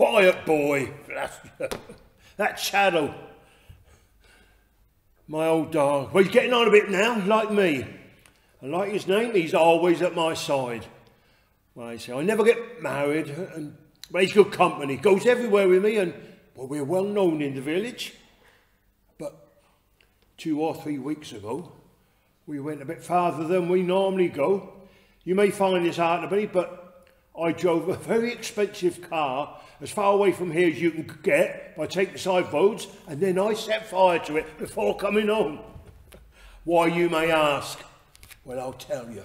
quiet boy. That shadow. My old dog. Well, he's getting on a bit now, like me. And like his name, he's always at my side. Well, I say, I never get married, but he's good company. Goes everywhere with me, and well, we're well known in the village. But 2 or 3 weeks ago, we went a bit farther than we normally go. You may find this hard to believe, but I drove a very expensive car as far away from here as you can get by taking side roads, and then I set fire to it before coming home. Why, you may ask? Well, I'll tell you.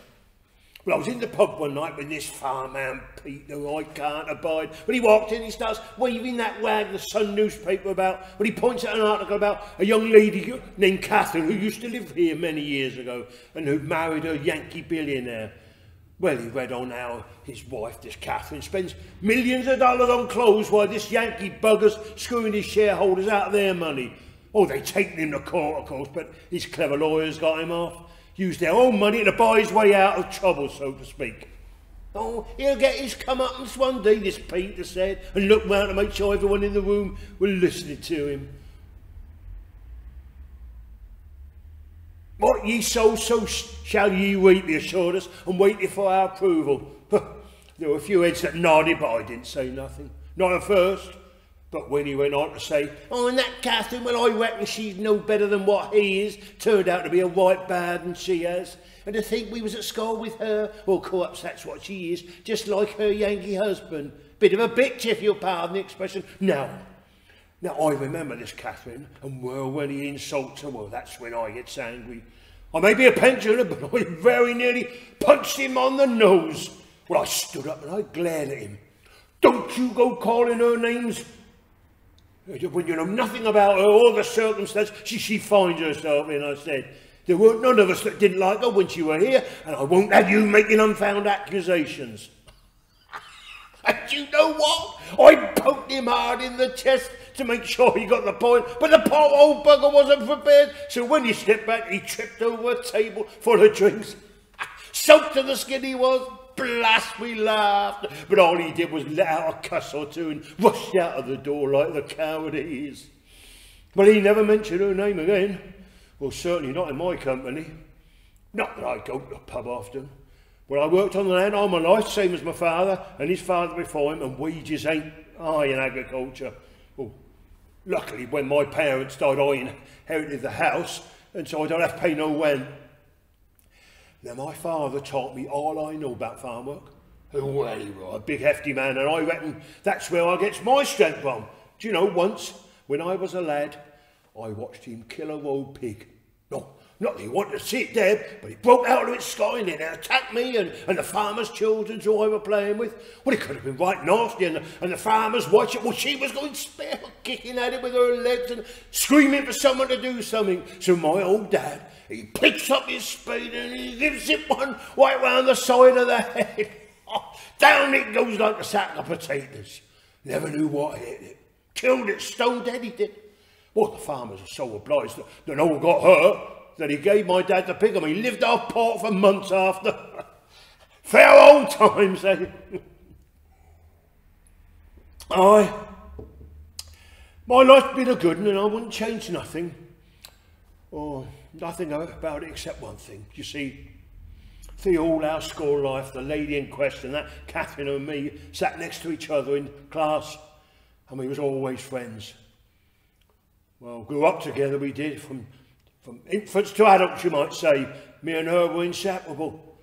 Well, I was in the pub one night with this farmhand Pete, who I can't abide. When he walked in, he starts waving that rag, the Sun newspaper about. When he points at an article about a young lady named Catherine who used to live here many years ago and who married a Yankee billionaire. Well, he read on how his wife, this Catherine, spends millions of dollars on clothes while this Yankee bugger's screwing his shareholders out of their money. Oh, they taken him to court, of course, but his clever lawyers got him off. Used their own money to buy his way out of trouble, so to speak. Oh, he'll get his comeuppance one day, this Peter said, and looked round to make sure everyone in the room were listening to him. What ye sow, so shall ye reap, he assured us, and waited for our approval. There were a few heads that nodded, but I didn't say nothing. Not at first. But when he went on to say, oh, and that Catherine, well, I reckon she's no better than what he is, turned out to be a right bad and she has. And to think we was at school with her, well, corpse, that's what she is, just like her Yankee husband. Bit of a bitch, if you'll pardon the expression. Now, I remember this Catherine, and well, when he insults her, well, that's when I gets angry. I may be a pensioner, but I very nearly punched him on the nose. Well, I stood up and I glared at him. Don't you go calling her names. When you know nothing about her or the circumstance she finds herself in, I said. There weren't none of us that didn't like her when she were here, and I won't have you making unfound accusations. And you know what? I poked him hard in the chest to make sure he got the point, but the poor old bugger wasn't prepared, so when he stepped back, he tripped over a table full of drinks. Soaked to the skin he was. Blast, we laughed, but all he did was let out a cuss or two and rushed out of the door like the coward he is. Well, he never mentioned her name again. Well, certainly not in my company. Not that I go to the pub often. Well, I worked on the land all my life, same as my father and his father before him, and wages ain't high in agriculture. Well, luckily, when my parents died, I inherited the house, and so I don't have to pay no rent. Now, my father taught me all I know about farm work. Well, he was a big hefty man, and I reckon that's where I gets my strength from. Do you know, once, when I was a lad, I watched him kill a road pig. No, not that he wanted to see it dead, but he broke out of its sky and it attacked me and the farmer's children who I were playing with. Well, it could have been right nasty, and the farmer's watch it. Well, she was going spare, kicking at it with her legs and screaming for someone to do something. So my old dad, he picks up his spade and he gives it one right round the side of the head. Down it goes like a sack of potatoes. Never knew what hit it. Killed it stone dead, he did. Well, the farmers are so obliged that no one got hurt that he gave my dad the pig, and he lived off pork for months after. Fair old times, eh? My life's been a good one, and I wouldn't change nothing. Or nothing about it except one thing. You see, through all our school life, the lady in question, that Catherine and me, sat next to each other in class, and we was always friends. Well, grew up together, we did, from infants to adults, you might say. Me and her were inseparable.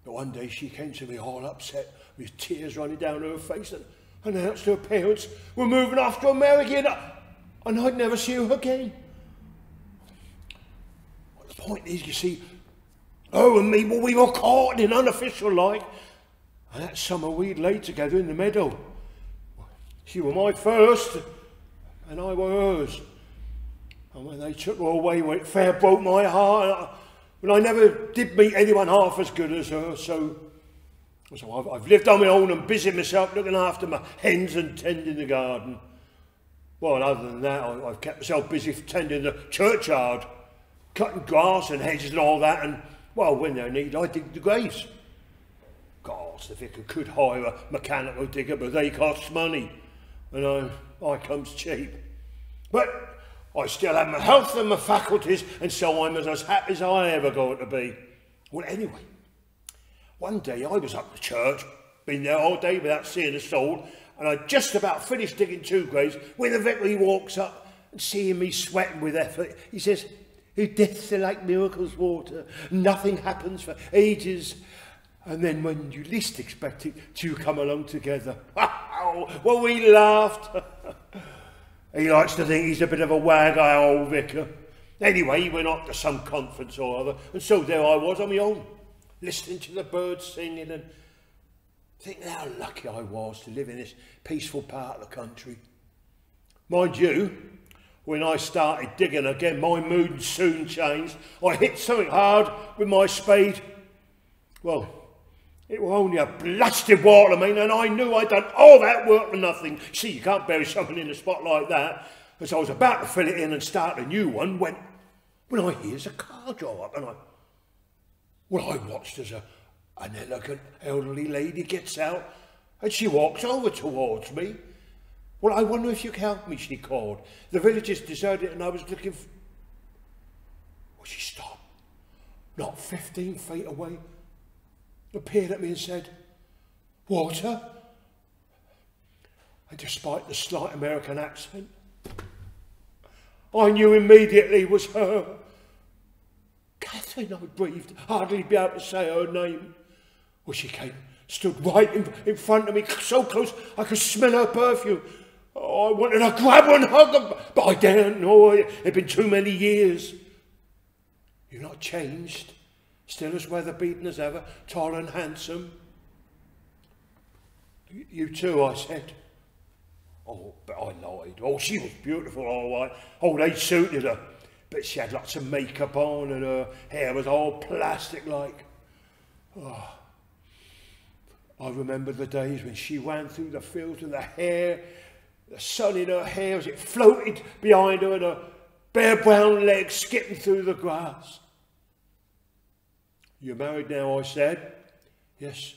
But one day she came to me all upset, with tears running down her face, and announced her parents were moving off to America, and I'd never see her again. Well, the point is, you see, her and me, well, we were caught in unofficial like, and that summer we'd laid together in the meadow. She were my first, and I were hers. And when they took her away, well, it fair broke my heart. But I never did meet anyone half as good as her, so I've lived on my own and busied myself looking after my hens and tending the garden. Well, other than that, I've kept myself busy tending the churchyard, cutting grass and hedges and all that, and, well, when they're needed, I dig the graves. Gosh, the vicar could hire a mechanical digger, but they cost money. and I comes cheap. But I still have my health and my faculties, and so I'm as happy as I ever going to be. Well, anyway, one day I was up to church, been there all day without seeing a soul, and I just about finished digging 2 graves when the vicar walks up and seeing me sweating with effort, he says, "Deaths are like miracles, Walter. Nothing happens for ages. And then when you least expect it, 2 come along together." Well, we laughed. He likes to think he's a bit of a wag, our old vicar. Anyway, he went off to some conference or other, and so there I was on my own, listening to the birds singing and thinking how lucky I was to live in this peaceful part of the country. Mind you, when I started digging again, my mood soon changed. I hit something hard with my spade. Well, it was only a blasted water main, and I knew I'd done all that work for nothing. See, you can't bury something in a spot like that. As I was about to fill it in and start a new one, when I hears a car draw up, and I watched as an elegant elderly lady gets out, and she walks over towards me. "Well, I wonder if you can help me," she called. "The village is deserted and I was looking for..." Well, she stopped, not 15 feet away, appeared at me and said, "Walter?" And despite the slight American accent, I knew immediately it was her. "Catherine," I breathed, hardly be able to say her name. Well, she came, stood right in front of me, so close I could smell her perfume. Oh, I wanted to grab her and hug her, but I daren't. No, it'd been too many years. "You're not changed, still as weather-beaten as ever, tall and handsome." "You too," I said. Oh, but I lied. Oh, she was beautiful, all right. Oh, they suited her. But she had lots of makeup on and her hair was all plastic-like. Oh, I remember the days when she ran through the fields with the sun in her hair as it floated behind her and her bare brown legs skipping through the grass. "You're married now?" I said. "Yes."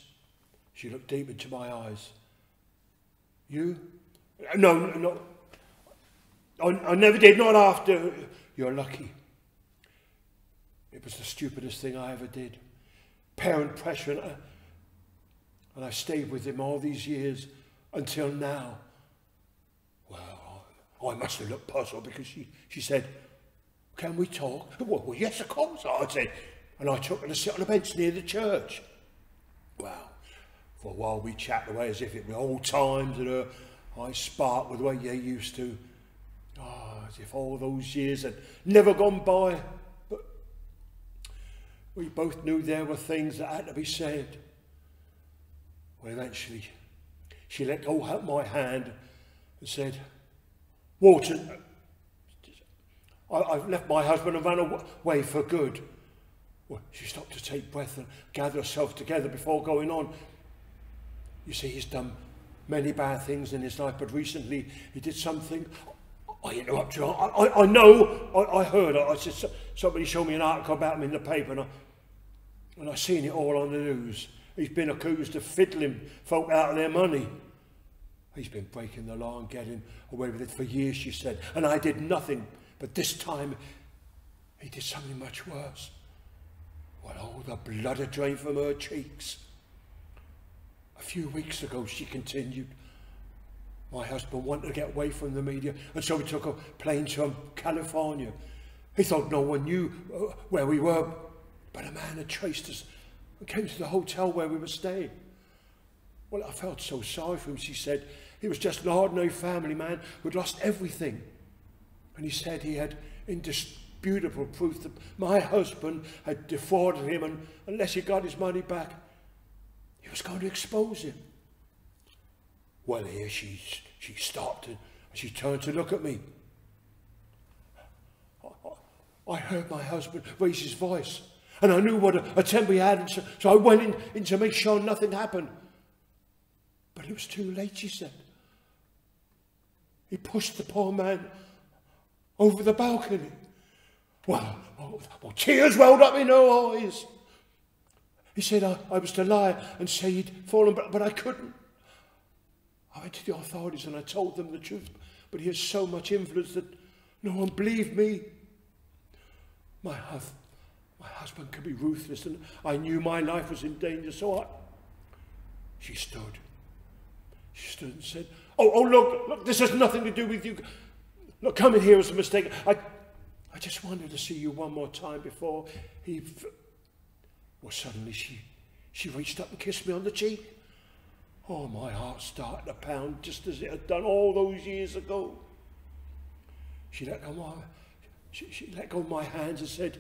She looked deep into my eyes. "You?" No. I never did, not after. "You're lucky. It was the stupidest thing I ever did. Parent pressure, and I stayed with him all these years until now." Well, I must have looked puzzled because she said, "Can we talk?" Well, yes, of course, I said. And I took her to sit on a bench near the church. Well, for a while we chatted away as if it were old times, and her eyes sparkled the way they used to. Oh, as if all those years had never gone by. But we both knew there were things that had to be said. Well, eventually, she let go of my hand and said, "Walter, I've left my husband and run away for good." Well, she stopped to take breath and gather herself together before going on. "You see, he's done many bad things in his life, but recently he did something..." I interrupted her. I know, I heard. I said, somebody showed me an article about him in the paper, and I seen it all on the news. He's been accused of fiddling folk out of their money. He's been breaking the law and getting away with it for years, she said, and I did nothing. But this time, he did something much worse. Well, all the blood had drained from her cheeks. A few weeks ago, she continued, my husband wanted to get away from the media, and so we took a plane to California. He thought no one knew where we were, but a man had traced us and came to the hotel where we were staying. Well, I felt so sorry for him, she said. He was just an ordinary family man who'd lost everything. And he said he had indisputable proof that my husband had defrauded him, and unless he got his money back, he was going to expose him. Well, here she stopped and she turned to look at me. I heard my husband raise his voice, and I knew what a temper he had, and so I went in to make sure nothing happened. But it was too late, she said. He pushed the poor man over the balcony. Well, tears welled up in her eyes. He said I was to lie and say he'd fallen, but I couldn't. I went to the authorities and I told them the truth, but he has so much influence that no one believed me. My husband could be ruthless, and I knew my life was in danger, so She stood and said, oh, look, this has nothing to do with you. Look, coming here was a mistake. I just wanted to see you one more time before he... Well, suddenly she reached up and kissed me on the cheek. Oh, my heart started to pound just as it had done all those years ago. She let go of my hands and said,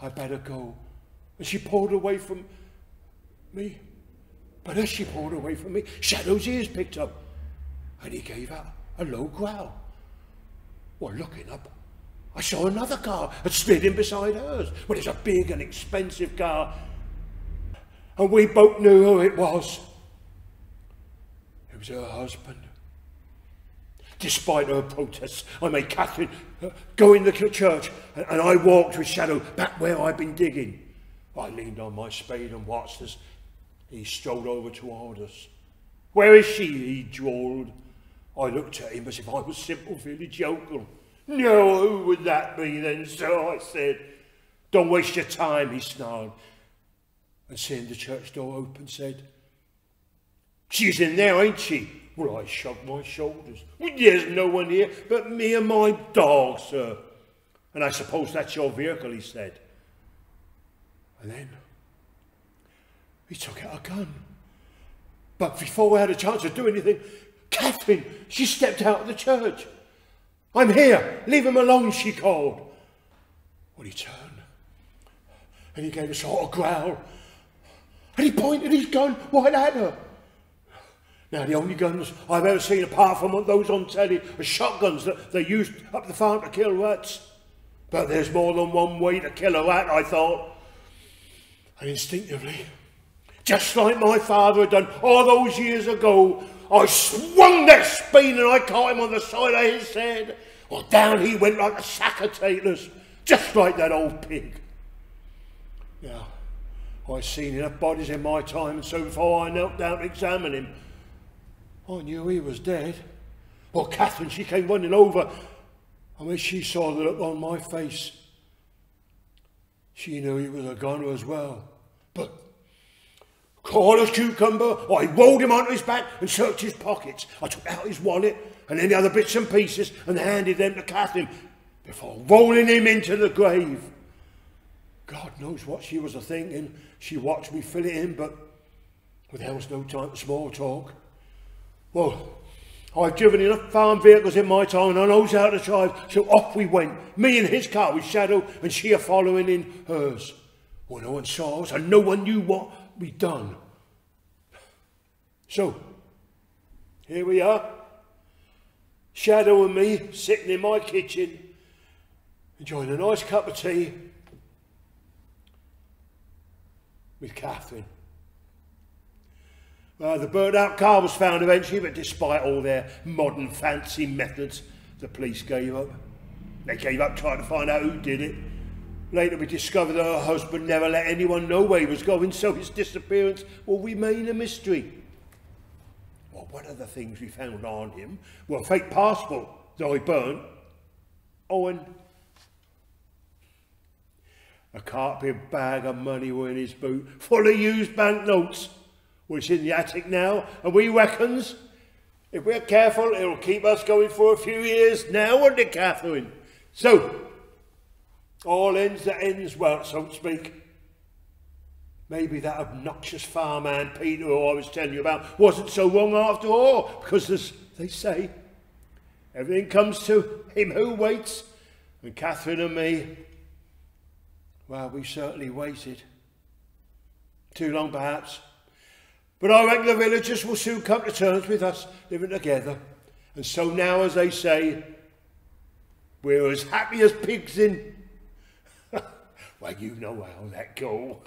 I better go. And she pulled away from me. But as she pulled away from me, Shadow's ears picked up, and he gave out a low growl. Well, looking up, I saw another car had slid in beside hers. Well, it's a big and expensive car, and we both knew who it was. It was her husband. Despite her protests, I made Catherine go in the church, and I walked with Shadow back where I'd been digging. I leaned on my spade and watched as he strolled over toward us. Where is she? He drawled. I looked at him as if I was simple village yokel. No, who would that be then, sir? I said. Don't waste your time, he snarled. And seeing the church door open, said, she's in there, ain't she? Well, I shrugged my shoulders. Well, there's no one here but me and my dog, sir. And I suppose that's your vehicle, he said. And then he took out a gun. But before we had a chance to do anything, Catherine, she stepped out of the church. I'm here, leave him alone, she called. Well, he turned and he gave a sort of growl. And he pointed his gun right at her. Now, the only guns I've ever seen apart from those on telly are shotguns that they used up the farm to kill rats. But there's more than one way to kill a rat, I thought. And instinctively, just like my father had done all those years ago, I swung that spade and I caught him on the side of his head. Well, down he went like a sack of taters, just like that old pig. Now, I've seen enough bodies in my time, and so before I knelt down to examine him, I knew he was dead. Well, Catherine, she came running over, and when she saw the look on my face, she knew he was a goner as well. But cool as cucumber, I rolled him onto his back and searched his pockets. I took out his wallet and any other bits and pieces and handed them to Catherine before rolling him into the grave. God knows what she was a-thinking. She watched me fill it in, but there was no time for small talk. Well, I've driven enough farm vehicles in my time and I knows how to drive, so off we went. Me in his car with Shadow and she a following in hers. Well, no one saw us and no one knew what we'd done. So, here we are. Shadow and me sitting in my kitchen, enjoying a nice cup of tea with Catherine. Well, the burnt out car was found eventually, but despite all their modern fancy methods, the police gave up. They gave up trying to find out who did it. Later we discovered that her husband never let anyone know where he was going, so his disappearance will remain a mystery. Well, one of the things we found on him were a fake passport that I burnt. Oh, and a carpet bag of money were in his boot, full of used banknotes. Well, it's in the attic now, and we reckons, if we're careful, it'll keep us going for a few years now, won't it, Catherine? So, all ends that ends well, so to speak. Maybe that obnoxious farmhand Peter, who I was telling you about, wasn't so wrong after all, because as they say, everything comes to him who waits, and Catherine and me, well, we certainly waited. Too long, perhaps. But I reckon the villagers will soon come to terms with us living together. And so now, as they say, we're as happy as pigs in... Well, you know how that goes.